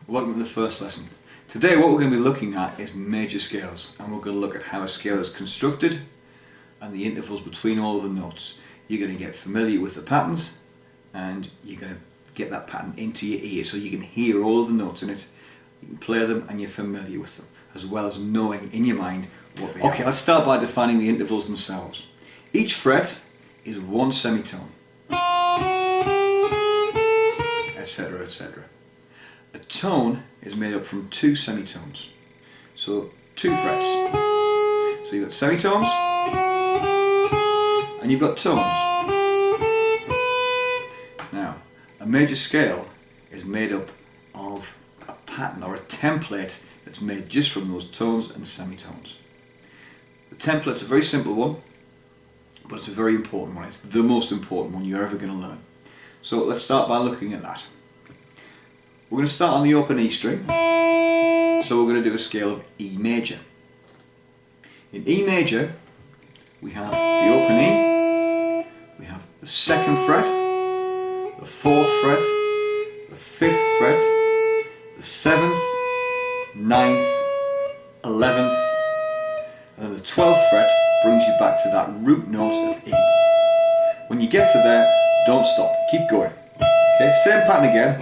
Welcome to the first lesson. Today what we're going to be looking at is major scales, and we're going to look at how a scale is constructed and the intervals between all of the notes. You're going to get familiar with the patterns and you're going to get that pattern into your ear so you can hear all of the notes in it, you can play them and you're familiar with them, as well as knowing in your mind what they are. Okay, let's start by defining the intervals themselves. Each fret is one semitone, etc, etc. A tone is made up from two semitones, so two frets. So you've got semitones and you've got tones. Now, a major scale is made up of a pattern or a template that's made just from those tones and semitones. The template's a very simple one, but it's a very important one. It's the most important one you're ever going to learn. So let's start by looking at that. We're going to start on the open E string, so we're going to do a scale of E major. In E major, we have the open E, we have the second fret, the fourth fret, the fifth fret, the seventh, ninth, 11th, and then the 12th fret brings you back to that root note of E. When you get to there, don't stop, keep going. Okay, same pattern again.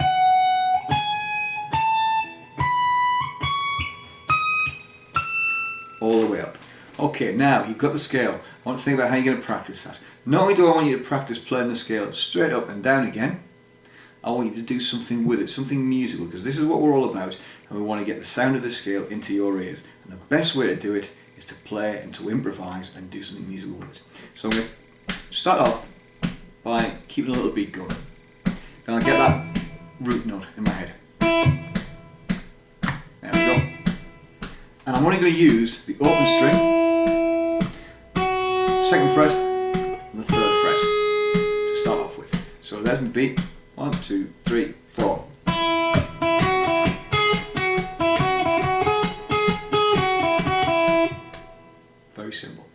All the way up. Okay, now you've got the scale. I want to think about how you're going to practice that. Not only do I want you to practice playing the scale straight up and down again, I want you to do something with it, something musical, because this is what we're all about, and we want to get the sound of the scale into your ears. And the best way to do it is to play and to improvise and do something musical with it. So I'm going to start off by keeping a little beat going. Then I'll get that root note in my head. There we go. And I'm only going to use the open string, second fret, and the third fret to start off with. So there's my beat. 1, 2, 3, 4. Very simple.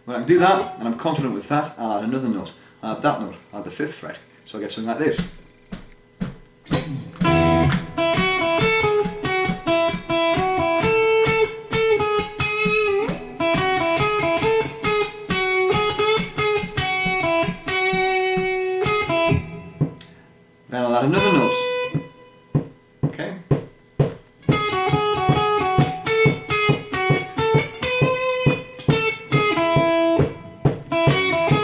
When I can do that, and I'm confident with that, I'll add another note. I'll add that note, I'll add the fifth fret. So I get something like this. Then I'll add another note. Okay?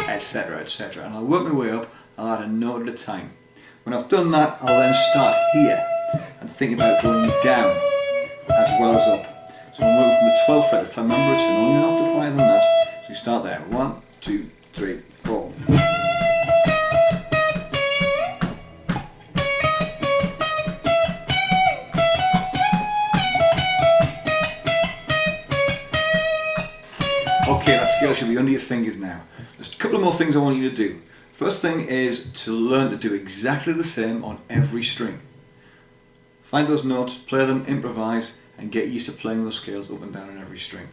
Etc, etc. And I'll work my way up, I'll add a note at a time. When I've done that, I'll then start here and think about going down as well as up. So I'm working from the 12th fret this time, remember it's only an octave higher than that. So we start there. 1, 2, 3, 4. Okay, that scale should be under your fingers now. There's a couple of more things I want you to do. First thing is to learn to do exactly the same on every string. Find those notes, play them, improvise, and get used to playing those scales up and down on every string.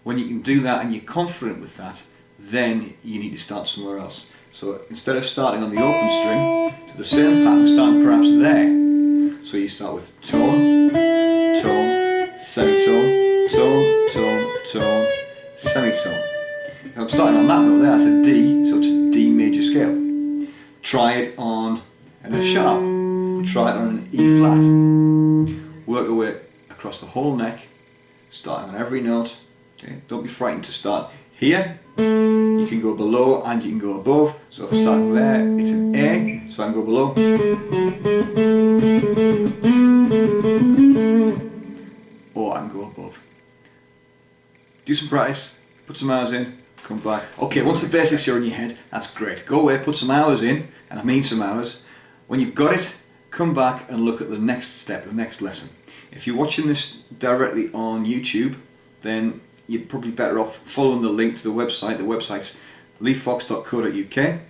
When you can do that and you're confident with that, then you need to start somewhere else. So instead of starting on the open string, do the same pattern, starting perhaps there. So you start with tone, tone, semitone, tone, tone, tone, semitone. Now I'm starting on that note there, that's a D, so it's a D major scale. Try it on an F sharp, try it on an E flat. Work your way across the whole neck, starting on every note. Okay? Don't be frightened to start here. You can go below and you can go above. So if I start there, it's an A, so I can go below. Or I can go above. Do some practice, put some hours in, come back. Okay, once the basics are in your head, that's great. Go away, put some hours in, and I mean some hours. When you've got it, come back and look at the next step, the next lesson. If you're watching this directly on YouTube, then you're probably better off following the link to the website. The website's leefox.co.uk,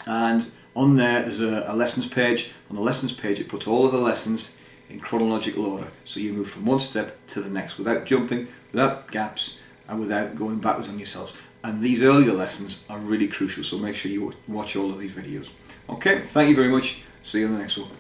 and on there's a lessons page. On the lessons page it puts all of the lessons in chronological order, so you move from one step to the next without jumping, without gaps, and without going backwards on yourselves. And these earlier lessons are really crucial, so make sure you watch all of these videos. Okay, thank you very much. See you in the next one.